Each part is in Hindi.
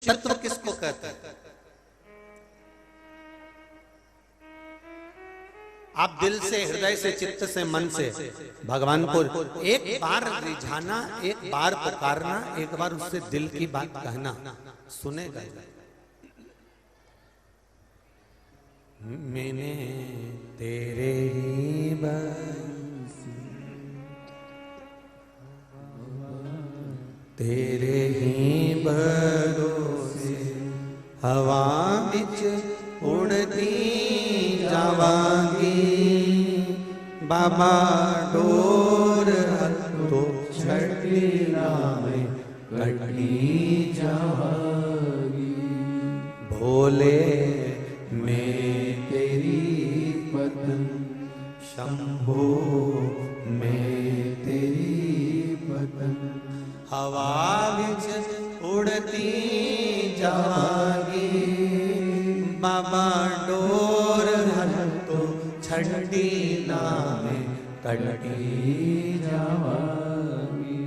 तत्व किसको कहते हैं? आप दिल से, हृदय से, चित्त से, मन से भगवान को एक बार रिझाना, एक बार पुकारना, एक बार उससे दिल की बात कहना, सुनेगा। मैंने तेरे ही बंसी, तेरे ही भरोसे हवा बिच उड़ती जावांगी, बाबा डोर तो छठी नामे कटी जावांगी। भोले मैं तेरी पत्नी, शंभो मैं तेरी पत्नी, हवा बिच उड़ती जावांगी, बाबा डोर तो छठी नामे कटी जावांगी।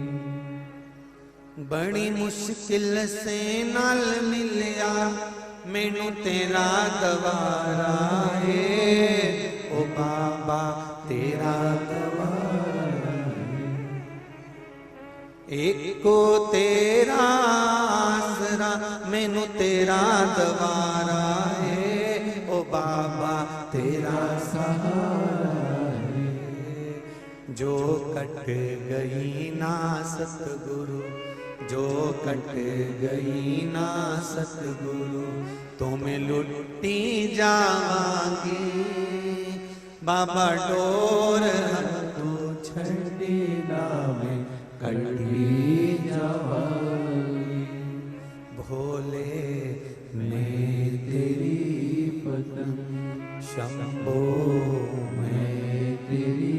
बड़ी मुश्किल से नाल मिलिया मैनू तेरा दवारा है, ओ बाबा तेरा दवारा है। एक को तेरा आसरा मैनू तेरा दवारा है, ओ बाबा तेरा सहारा है। जो कट गई ना सतगुरु, जो कट गई ना सतगुरु, तो मैं लुटी जावांगी, बाबा डोर तो छठी नामे कटी जावांगी। भोले मैं तेरी पत्नी, शंभो मैं तेरी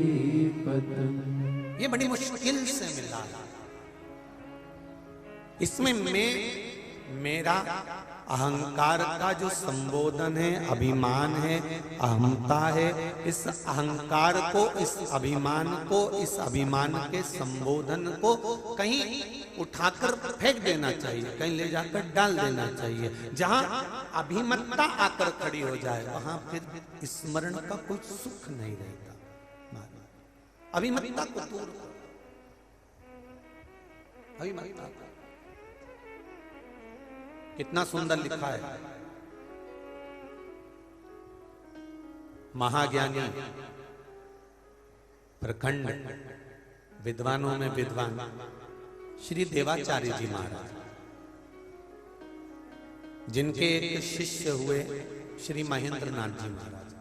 पत्नी। ये बड़ी मुश्किल से मिला। इसमें मैं, मेरा अहंकार का जो संबोधन है, अभिमान है, अहमता है, इस अहंकार को, इस अभिमान को, इस अभिमान के संबोधन को कहीं उठाकर फेंक देना चाहिए, कहीं ले जाकर डाल देना चाहिए। जहां अभिमत्ता आकर खड़ी हो जाए वहां फिर स्मरण का कोई सुख नहीं रहता। अभिमत्ता को दूर करो, अभिमत्ता को। कितना सुंदर लिखा है महाज्ञानी, प्रखंड, विद्वानों में विद्वान श्री देवाचार्य जी महाराज, जिनके एक शिष्य हुए श्री महेंद्र नाथ जी महाराज।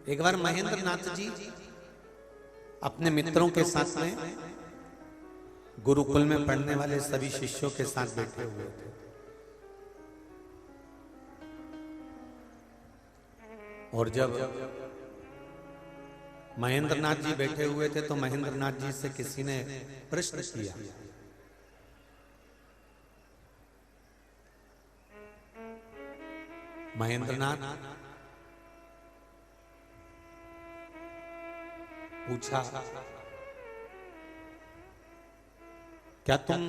एक बार महेंद्र नाथ जी अपने मित्रों के साथ में गुरुकुल में पढ़ने वाले सभी शिष्यों के साथ बैठे हुए थे। और जब महेंद्र नाथ जी बैठे हुए थे तो महेंद्र नाथ जी से किसी ने प्रश्न किया, महेंद्र नाथ पूछा, क्या तुम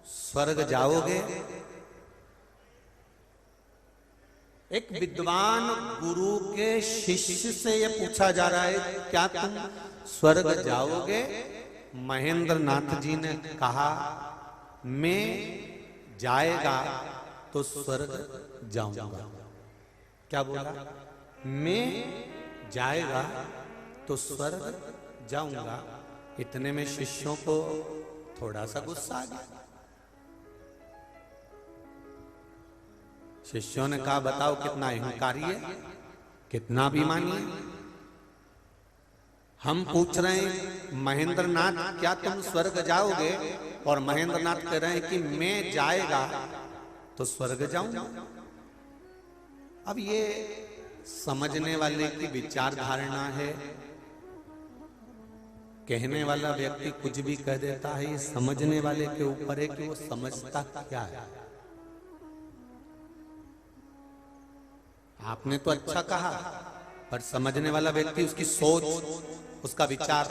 स्वर्ग जाओगे? एक विद्वान गुरु के शिष्य से यह पूछा जा रहा है, क्या तुम स्वर्ग जाओगे? महेंद्र नाथ जी ने कहा, मैं जाएगा तो स्वर्ग जाऊंगा। क्या बोला? मैं जाएगा तो स्वर्ग जाऊंगा। इतने में शिष्यों को थोड़ा सा गुस्सा आ गया। शिष्यों ने कहा, बताओ कितना अहंकारी है, कितना अभिमानी है। हम पूछ रहे हैं महेंद्र नाथ क्या तुम स्वर्ग जाओगे, और महेंद्र नाथ कह रहे हैं कि मैं जाएगा तो स्वर्ग जाऊंगा। अब ये समझने वाले की विचार धारणा है। कहने वाला व्यक्ति कुछ भी कह देता है, ये समझने वाले के ऊपर है कि वो समझता क्या है। आपने तो अच्छा कहा, पर समझने वाला व्यक्ति, उसकी सोच, उसका विचार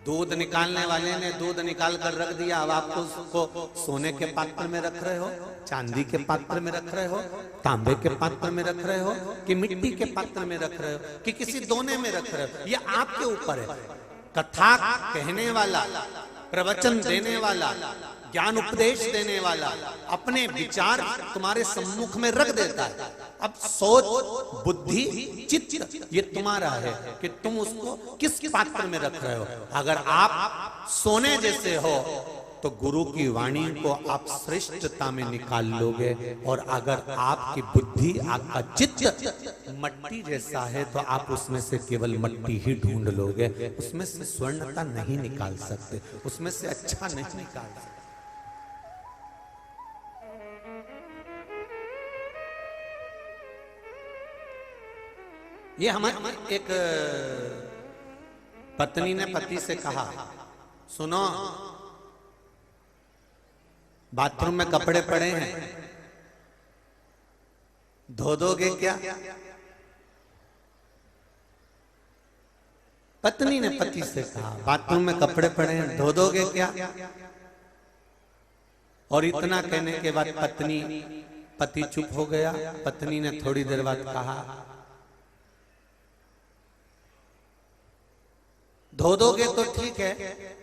दूध निकालने वाले ने दूध निकाल कर रख दिया, अब आपको उसको सोने के पात्र में रख रहे हो, चांदी के पात्र में रख रहे हो, तांबे के पात्र में रख रहे हो, कि मिट्टी के पात्र में रख रहे हो, कि किसी दोने में रख रहे हो, ये आपके ऊपर है। कथा कहने वाला, प्रवचन देने वाला, ज्ञान उपदेश देने वाला अपने विचार तुम्हारे सम्मुख में रख देता है। अब सोच, बुद्धि, चित्त ये तुम्हारा है कि तुम उसको किस पात्र में रख रहे हो। अगर आप सोने जैसे हो तो गुरु की वाणी को आप श्रेष्ठता में निकाल लोगे, और अगर आपकी बुद्धि, आपका चित्त मट्टी जैसा है तो आप उसमें से केवल मट्टी ही ढूंढ लोगे, उसमें से स्वर्णता नहीं निकाल सकते, उसमें से अच्छा नहीं निकाल सकते। ये हमारी एक पत्नी ने पति से कहा, सुनो बाथरूम में कपड़े पड़े हैं, धो दोगे क्या? पत्नी ने पति से कहा, बाथरूम में कपड़े पड़े हैं, धो दोगे क्या? और इतना कहने के बाद पति चुप हो गया। पत्नी ने थोड़ी देर बाद कहा, धो दोगे तो ठीक है,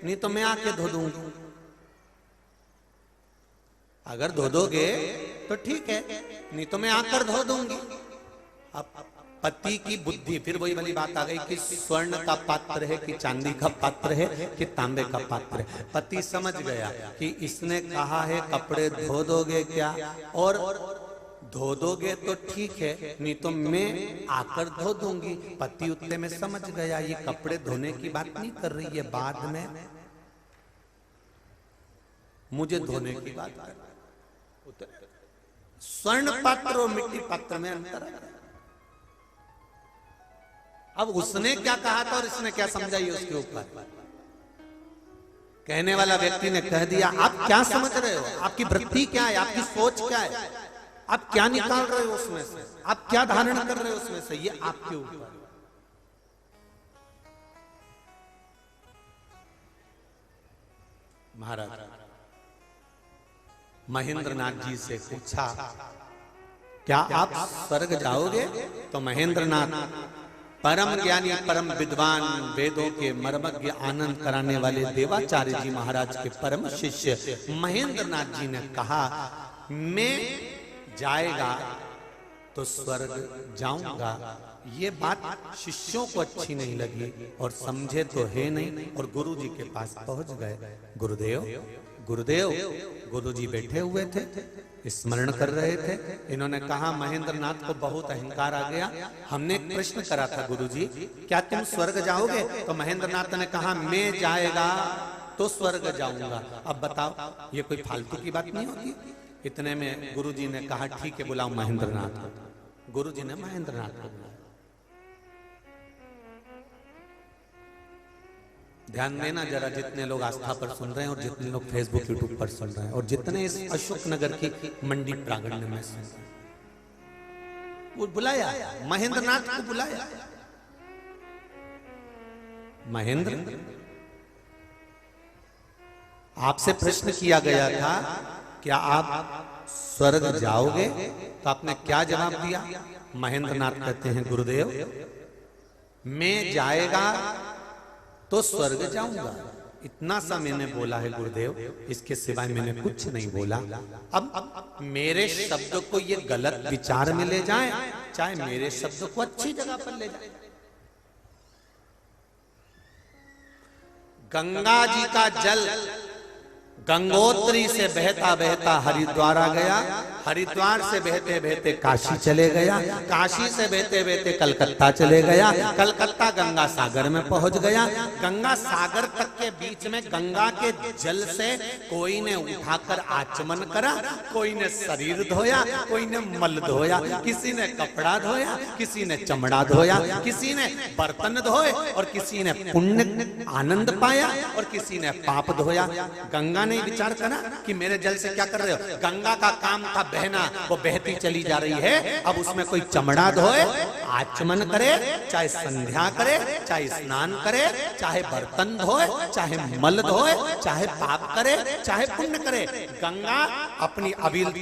नहीं तो मैं आके धो दूंगी। अगर धो दोगे तो ठीक है, नहीं तो मैं आकर धो दूंगी। अब पति की बुद्धि, फिर वही वाली बात आ गई कि स्वर्ण का पात्र है कि चांदी का पात्र है कि तांबे का पात्र है। पति समझ गया कि इसने कहा है कपड़े धो दोगे क्या, और धो दोगे तो ठीक है, नहीं तो मैं आकर धो दूंगी। पति उतने में समझ गया ये कपड़े धोने की बात नहीं कर रही है, बाद में मुझे धोने की बात कर रही है। स्वर्ण पात्र और मिट्टी पात्र में अंतर है। अब उसने क्या कहा था और इसने क्या समझा ये उसके ऊपर। कहने वाला व्यक्ति ने कह दिया, आप क्या समझ रहे हो, आपकी वृत्ति क्या है, आपकी सोच क्या है, आप क्या निकाल रहे हो उसमें से, आप क्या धारण कर रहे हो उसमें से, ये आपके ऊपर। महाराज महेंद्रनाथ जी से पूछा, क्या आप स्वर्ग जाओगे? तो महेंद्रनाथ परम ज्ञानी, परम विद्वान, वेदों के मर्मज्ञ, आनंद कराने वाले देवाचार्य जी महाराज के परम शिष्य महेंद्रनाथ जी ने कहा, मैं जाएगा तो स्वर्ग जाऊंगा। ये बात शिष्यों को अच्छी नहीं लगी और समझे तो है नहीं, और गुरु जी के पास पहुंच गए। गुरुदेव गुरु जी बैठे हुए थे, स्मरण कर रहे थे। इन्होंने कहा, महेंद्रनाथ को बहुत अहंकार आ गया, हमने एक प्रश्न करा था गुरु जी, क्या तुम स्वर्ग जाओगे? तो महेंद्रनाथ ने कहा, मैं जाएगा तो स्वर्ग जाऊंगा। अब बताओ, ये कोई फालतू की बात नहीं होती। इतने में गुरु जी ने कहा, ठीक है बुलाओ महेंद्रनाथ को। गुरु जी ने महेंद्रनाथ को बुलाया। ध्यान देना जरा, जितने लोग आस्था पर सुन रहे हैं और जितने लोग फेसबुक यूट्यूब पर सुन रहे हैं और जितने इस अशोक नगर की मंडी प्रांगण में सुन रहे हैं, वो बुलाया, महेंद्रनाथ को बुलाया। महेंद्र, आपसे प्रश्न किया गया था, क्या आप स्वर्ग जाओगे? तो आपने क्या जवाब दिया? महेंद्रनाथ कहते हैं, गुरुदेव मैं जाएगा तो स्वर्ग जाऊंगा, इतना सा मैंने बोला है गुरुदेव, इसके सिवाय मैंने कुछ नहीं बोला। अब मेरे शब्द को ये गलत विचार में ले जाए, चाहे मेरे शब्द को अच्छी जगह पर ले जाए। गंगा जी का जल गंगोत्री से बहता बहता हरिद्वार आ गया, हरिद्वार से बहते बहते काशी चले गया, काशी से बहते बहते कलकत्ता चले गया, कलकत्ता गंगा सागर में पहुंच गया। गंगा सागर तक के बीच में गंगा के जल से कोई ने उठाकर आचमन करा, कोई ने शरीर धोया, कोई ने मल धोया, किसी ने कपड़ा धोया, किसी ने चमड़ा धोया, किसी ने बर्तन धोए, और किसी ने पुण्य आनंद पाया और किसी ने पाप धोया। गंगा ने विचार करा कि मेरे जल से क्या कर रहे हो? गंगा का काम था बहना वो बहती चली जा रही है। अब उसमें कोई चमड़ा धोए, आचमन करे, चाहे संध्या करे, चाहे स्नान करे, चाहे बर्तन धोए, चाहे मल धोए, चाहे पाप करे, चाहे पुण्य करे, गंगा अपनी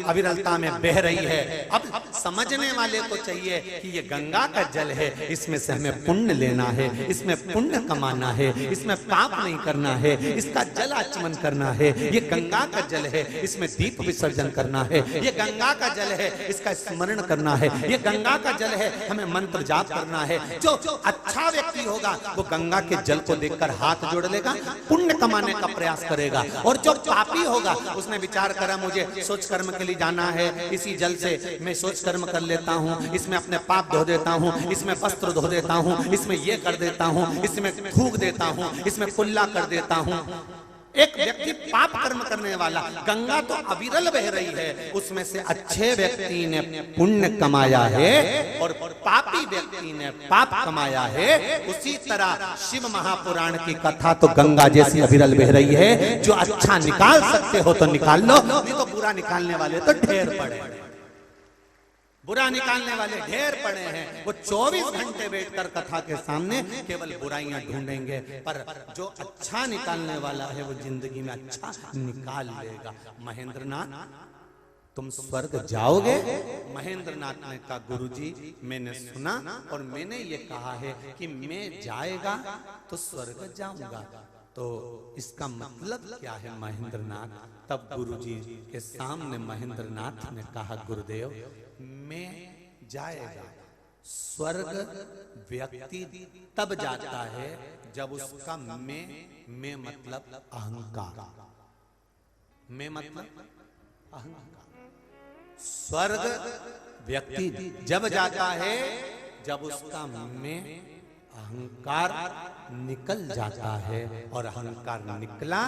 अविरलता में बह रही है। अब समझने वाले को चाहिए कि ये गंगा का जल है, इसमें से हमें पुण्य लेना है, इसमें पुण्य कमाना है, इसमें पाप नहीं करना है, इसका जल आचमन करना है। ये गंगा का जल है, इसमें दीप विसर्जन करना है। ये गंगा का जल है, इसका स्मरण करना है। ये गंगा का जल है, हमें मंत्र जाप करना है। जो अच्छा व्यक्ति होगा वो गंगा के जल को देखकर हाथ जोड़ लेगा, पुण्य कमाने का प्रयास करेगा। और जो पापी होगा उसने विचार करा मुझे सोच कर्म के लिए जाना है, इसी जल से मैं सोच कर्म कर लेता हूँ, इसमें अपने पाप धो देता हूँ, इसमें वस्त्र धो देता हूँ, इसमें ये कर देता हूँ, इसमें थूक देता हूँ, इसमें कुल्ला कर देता हूँ। एक व्यक्ति पाप कर्म करने वाला, गंगा तो अविरल बह रही है, उसमें से अच्छे व्यक्ति ने पुण्य कमाया है और पापी व्यक्ति ने पाप कमाया है। उसी तरह शिव महापुराण की कथा तो गंगा जैसी अविरल बह रही है। जो अच्छा निकाल सकते हो तो निकाल लो, नहीं तो बुरा निकालने वाले तो ढेर पड़े, बुरा निकालने वाले ढेर पड़े हैं। वो 24 घंटे बैठकर कथा के सामने केवल बुराइयां ढूंढेंगे, पर जो अच्छा निकालने वाला है वो जिंदगी में अच्छा निकाल लेगा। महेंद्रनाथ तुम स्वर्ग जाओगे? महेंद्रनाथ ने कहा गुरुजी मैंने सुना और मैंने ये कहा है कि मैं जाएगा तो स्वर्ग जाऊंगा, तो इसका मतलब क्या है महेंद्रनाथ? तब गुरुजी के सामने महेंद्रनाथ ने कहा गुरुदेव मैं जाएगा। स्वर्ग व्यक्ति तब जाता है जब उसका मैं मतलब अहंकार, मैं मतलब अहंकार। स्वर्ग व्यक्ति जब जाता है जब उसका मैं अहंकार निकल जाता है, और अहंकार निकला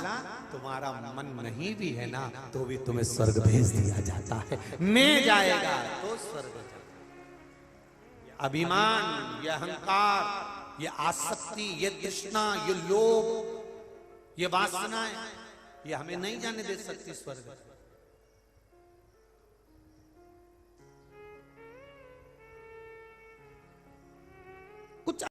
तुम्हारा मन नहीं भी है ना तो भी तुम्हें स्वर्ग भेज दिया जाता है। मैं जाएगा तो स्वर्ग जाएगा। अभिमान, ये अहंकार, ये आसक्ति, ये तृष्णा, ये लोभ, ये वासनाएं, ये हमें नहीं जाने दे सकती स्वर्ग।